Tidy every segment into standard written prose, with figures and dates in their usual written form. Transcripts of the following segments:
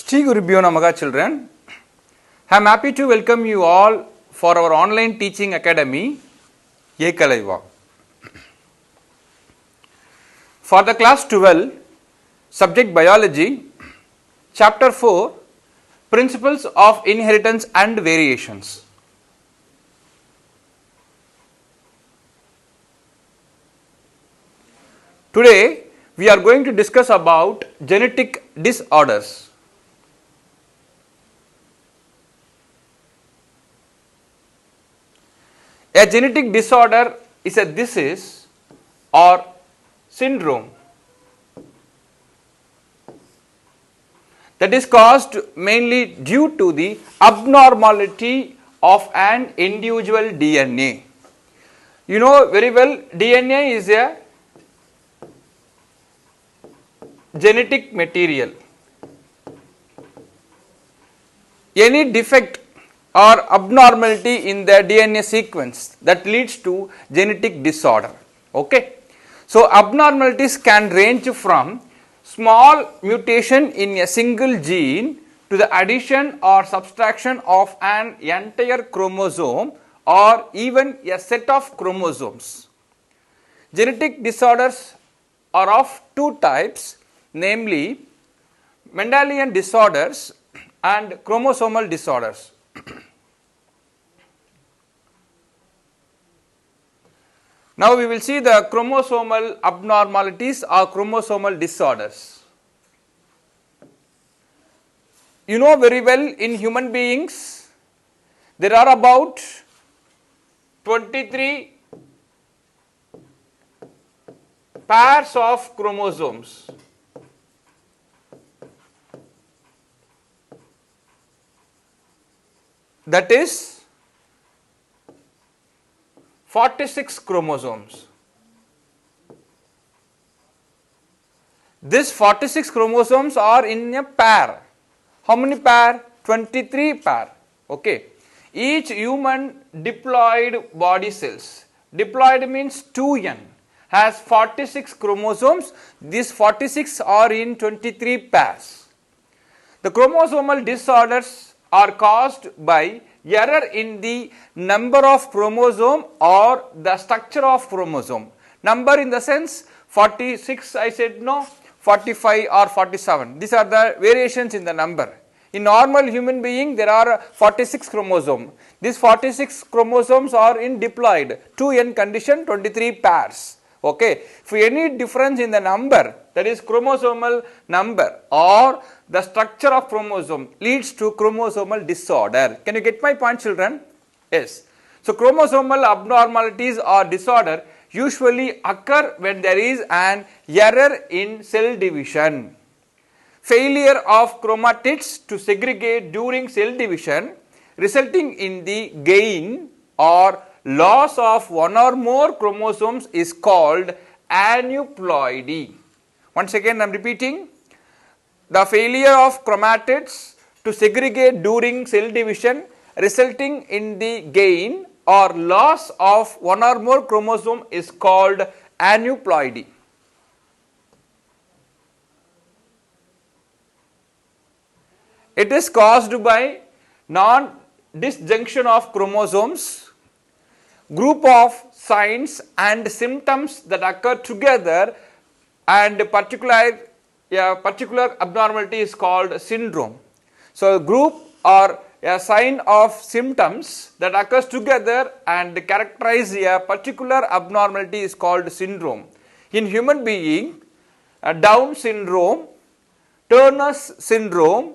Shri Gurubhyo Namaha children. I am happy to welcome you all for our online teaching academy, Ekalaiva. For the class 12, subject biology, chapter 4, principles of inheritance and variations. Today, we are going to discuss about genetic disorders. A genetic disorder is a disease or syndrome that is caused mainly due to the abnormality of an individual DNA. You know very well, DNA is a genetic material. Any defect or abnormality in the DNA sequence that leads to genetic disorder. Okay. So, abnormalities can range from small mutation in a single gene to the addition or subtraction of an entire chromosome or even a set of chromosomes. Genetic disorders are of two types, namely Mendelian disorders and chromosomal disorders. Now we will see the chromosomal abnormalities or chromosomal disorders. You know very well, in human beings there are about 23 pairs of chromosomes. That is 46 chromosomes. These 46 chromosomes are in a pair. How many pair? 23 pair. Okay. Each human diploid body cells, diploid means 2n, has 46 chromosomes. These 46 are in 23 pairs. The chromosomal disorders are caused by error in the number of chromosome or the structure of chromosome. Number in the sense 46 I said no, 45 or 47. These are the variations in the number. In normal human being there are 46 chromosomes. These 46 chromosomes are in diploid 2n condition, 23 pairs. Okay. If any difference in the number, that is chromosomal number or the structure of chromosome, leads to chromosomal disorder. Can you get my point, children? Yes. So chromosomal abnormalities or disorder usually occur when there is an error in cell division. Failure of chromatids to segregate during cell division, resulting in the gain or loss of one or more chromosomes, is called aneuploidy. Once again I am repeating, the failure of chromatids to segregate during cell division resulting in the gain or loss of one or more chromosome is called aneuploidy. It is caused by non-disjunction of chromosomes, group of signs and symptoms that occur together, and a particular abnormality is called syndrome. So, a group or a sign of symptoms that occurs together and characterize a particular abnormality is called syndrome. In human being, Down syndrome, Turner's syndrome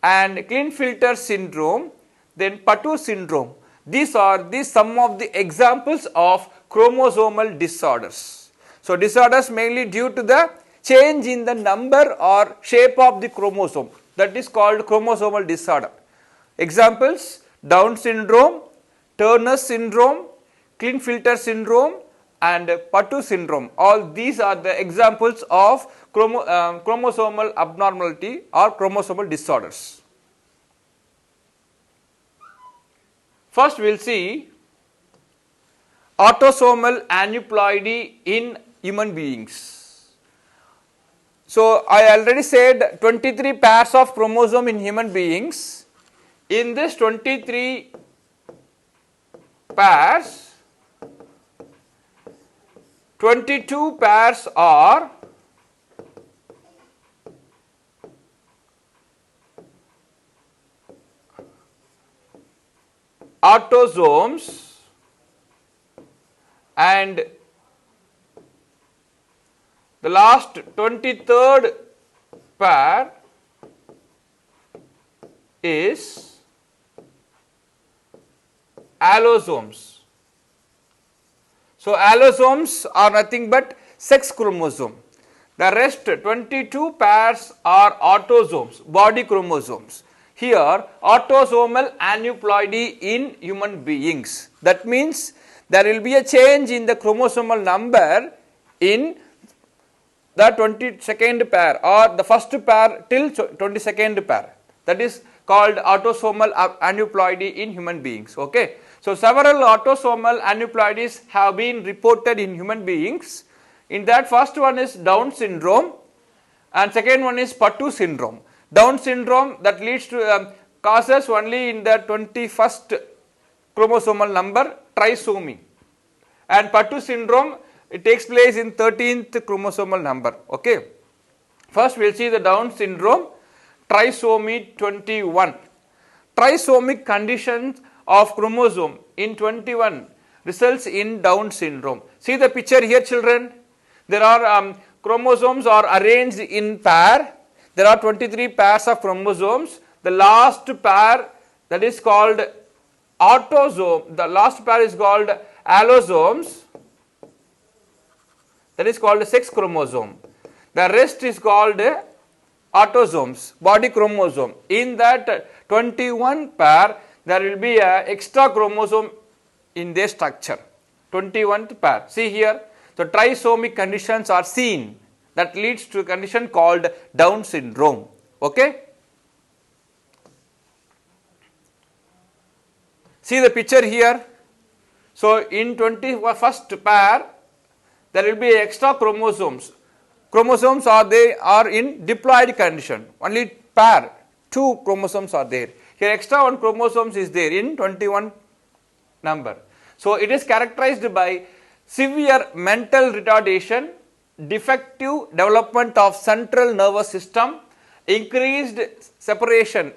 and Klinefelter syndrome, then Patau syndrome. These are some of the examples of chromosomal disorders. So, disorders mainly due to the change in the number or shape of the chromosome, that is called chromosomal disorder. Examples: Down syndrome, Turner syndrome, Klinefelter syndrome and Patau syndrome. All these are the examples of chromosomal abnormality or chromosomal disorders. First we will see autosomal aneuploidy in human beings. So I already said 23 pairs of chromosome in human beings. In this 23 pairs, 22 pairs are autosomes and the last 23rd pair is allosomes. So allosomes are nothing but sex chromosome. The rest 22 pairs are autosomes, body chromosomes. Here autosomal aneuploidy in human beings. That means there will be a change in the chromosomal number in the 22nd pair or the first pair till 22nd pair. That is called autosomal aneuploidy in human beings. Okay. So several autosomal aneuploidies have been reported in human beings. In that, first one is Down syndrome and second one is Patau syndrome. Down syndrome that leads to causes only in the 21st chromosomal number trisomy, and Patau syndrome it takes place in 13th chromosomal number. Okay. First we will see the Down syndrome, trisomy 21. Trisomic conditions of chromosome in 21 results in Down syndrome. See the picture here, children. There are chromosomes are arranged in pair. There are 23 pairs of chromosomes. The last pair, that is called autosome, the last pair is called allosomes, that is called sex chromosome. The rest is called autosomes, body chromosome. In that 21 pair, there will be a extra chromosome in their structure, 21th pair. See here, the trisomic conditions are seen that leads to a condition called Down syndrome. Okay. See the picture here. So in 21st pair, there will be extra chromosomes. Chromosomes are in diploid condition. Only pair, 2 chromosomes are there. Here extra 1 chromosomes is there in 21 number. So it is characterized by severe mental retardation, defective development of central nervous system, increased separation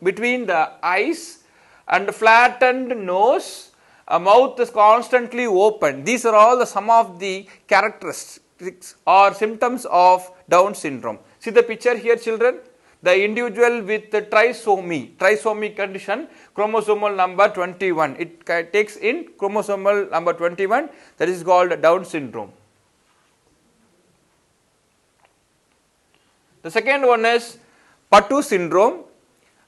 between the eyes and flattened nose, a mouth is constantly open. These are all some of the characteristics or symptoms of Down syndrome. See the picture here, children. The individual with the trisomy condition, chromosomal number 21. It takes in chromosomal number 21, that is called Down syndrome. The second one is Patau syndrome,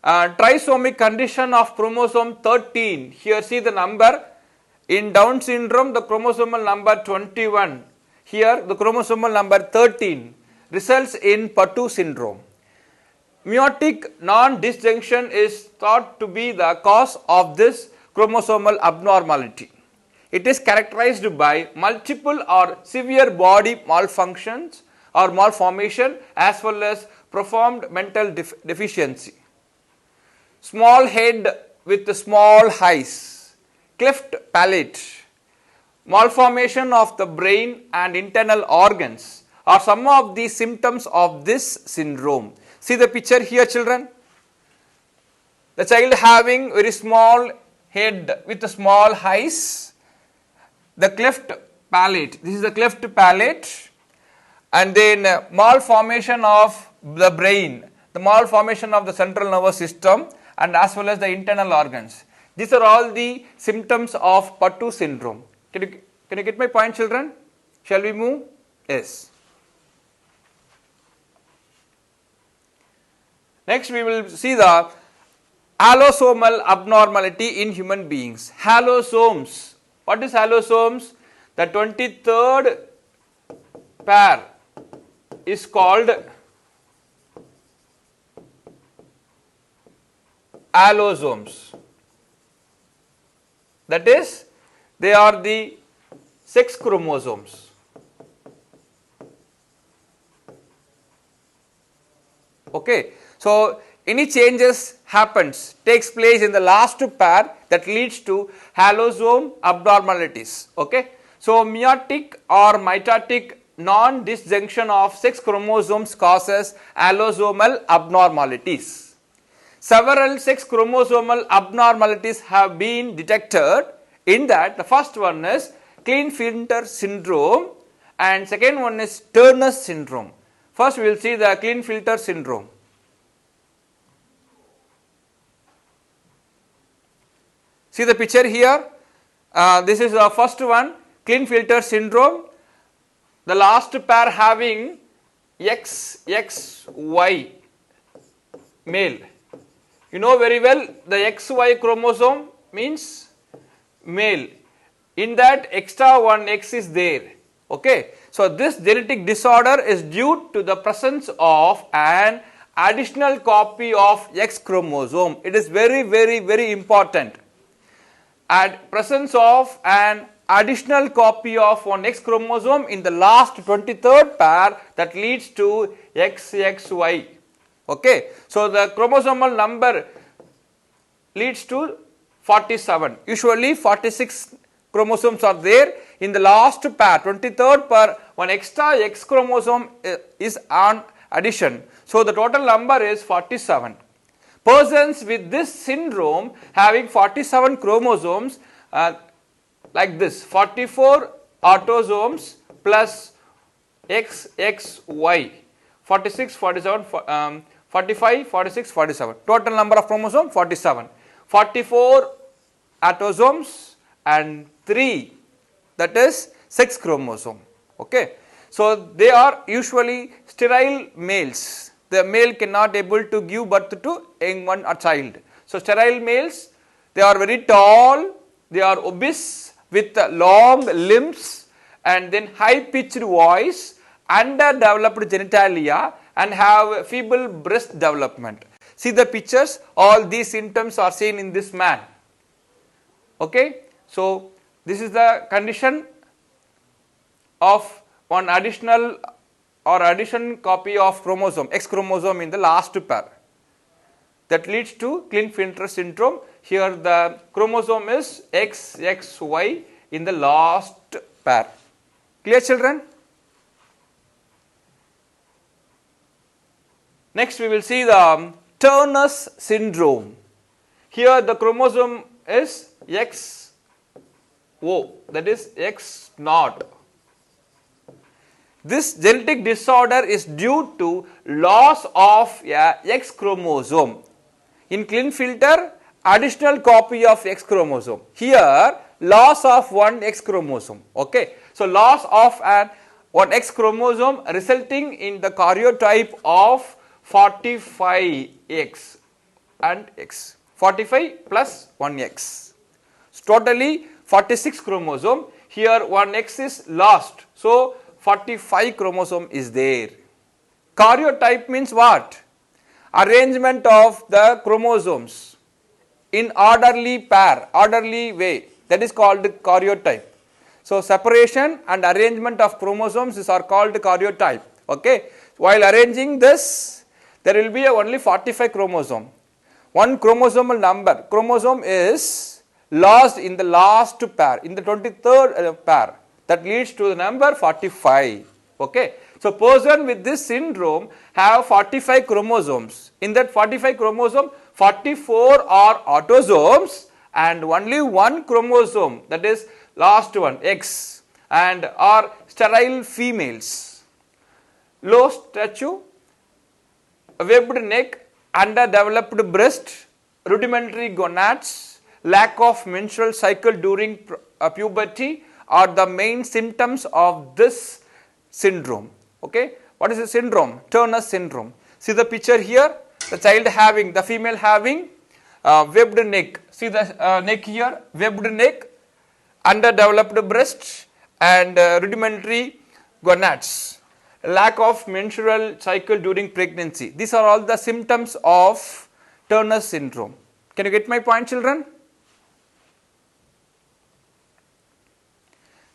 trisomic condition of chromosome 13. Here see the number. In Down syndrome, the chromosomal number 21. Here the chromosomal number 13 results in Patau syndrome. Meiotic non-disjunction is thought to be the cause of this chromosomal abnormality. It is characterized by multiple or severe body malfunctions or malformation as well as profound mental deficiency. Small head with small eyes, cleft palate, malformation of the brain and internal organs are some of the symptoms of this syndrome. See the picture here, children. The child having very small head with a small eyes, the cleft palate, this is the cleft palate, and then malformation of the brain, the malformation of the central nervous system and as well as the internal organs. These are all the symptoms of Patau syndrome. Can you get my point, children? Shall we move? Yes. Next we will see the allosomal abnormality in human beings. Allosomes. What is allosomes? The 23rd pair is called allosomes. That is, they are the sex chromosomes. Okay. So, any changes takes place in the last pair that leads to allosome abnormalities. Okay. So, meiotic or mitotic non-disjunction of sex chromosomes causes allosomal abnormalities. Several sex chromosomal abnormalities have been detected. In that, the first one is Klinefelter syndrome and second one is Turner's syndrome. First, we will see the Klinefelter syndrome. See the picture here. This is the first one, Klinefelter syndrome. The last pair having XY male. You know very well the XY chromosome means male. In that extra one X is there. Okay. So, this genetic disorder is due to the presence of an additional copy of X chromosome. It is very important. At presence of an additional copy of one X chromosome in the last 23rd pair that leads to XXY. Okay. So, the chromosomal number leads to 47. Usually 46 chromosomes are there. In the last pair, 23rd pair, one extra X chromosome is on addition. So, the total number is 47. Persons with this syndrome having 47 chromosomes like this, 44 autosomes plus XXY, 46, 47, 45, 46, 47. Total number of chromosomes 47. 44 autosomes and 3, that is sex chromosome. Okay. So, they are usually sterile males. The male cannot able to give birth to young one or child. So, sterile males, they are very tall, they are obese with long limbs and then high pitched voice, underdeveloped genitalia and have feeble breast development. See the pictures, all these symptoms are seen in this man. Okay. So, this is the condition of one additional or addition copy of chromosome, X chromosome in the last pair. That leads to Klinefelter syndrome. Here the chromosome is XXY in the last pair. Clear, children? Next we will see the Turner's syndrome. Here the chromosome is XO, that is X naught. This genetic disorder is due to loss of a X chromosome. In Klinefelter, additional copy of X chromosome. Here, loss of one X chromosome. Okay. So, loss of one X chromosome resulting in the karyotype of 45X and X. 45 plus 1X. So, totally 46 chromosome. Here, one X is lost. So, 45 chromosome is there. Karyotype means what? Arrangement of the chromosomes in orderly pair, orderly way, that is called karyotype. So, separation and arrangement of chromosomes are called karyotype. Okay. While arranging this, there will be only 45 chromosome. One chromosomal number, chromosome is lost in the last pair, in the 23rd pair. That leads to the number 45. Okay. So, person with this syndrome have 45 chromosomes. In that 45 chromosome, 44 are autosomes and only one chromosome, that is last one X, and are sterile females. Low stature, webbed neck, underdeveloped breast, rudimentary gonads, lack of menstrual cycle during puberty are the main symptoms of this syndrome. Okay. What is the syndrome? Turner's syndrome. See the picture here, the child having, the female having webbed neck. See the neck here, webbed neck, underdeveloped breast and rudimentary gonads, lack of menstrual cycle during pregnancy. These are all the symptoms of Turner's syndrome. Can you get my point, children?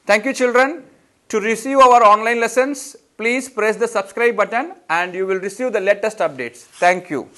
Thank you, children. To receive our online lessons, please press the subscribe button and you will receive the latest updates. Thank you.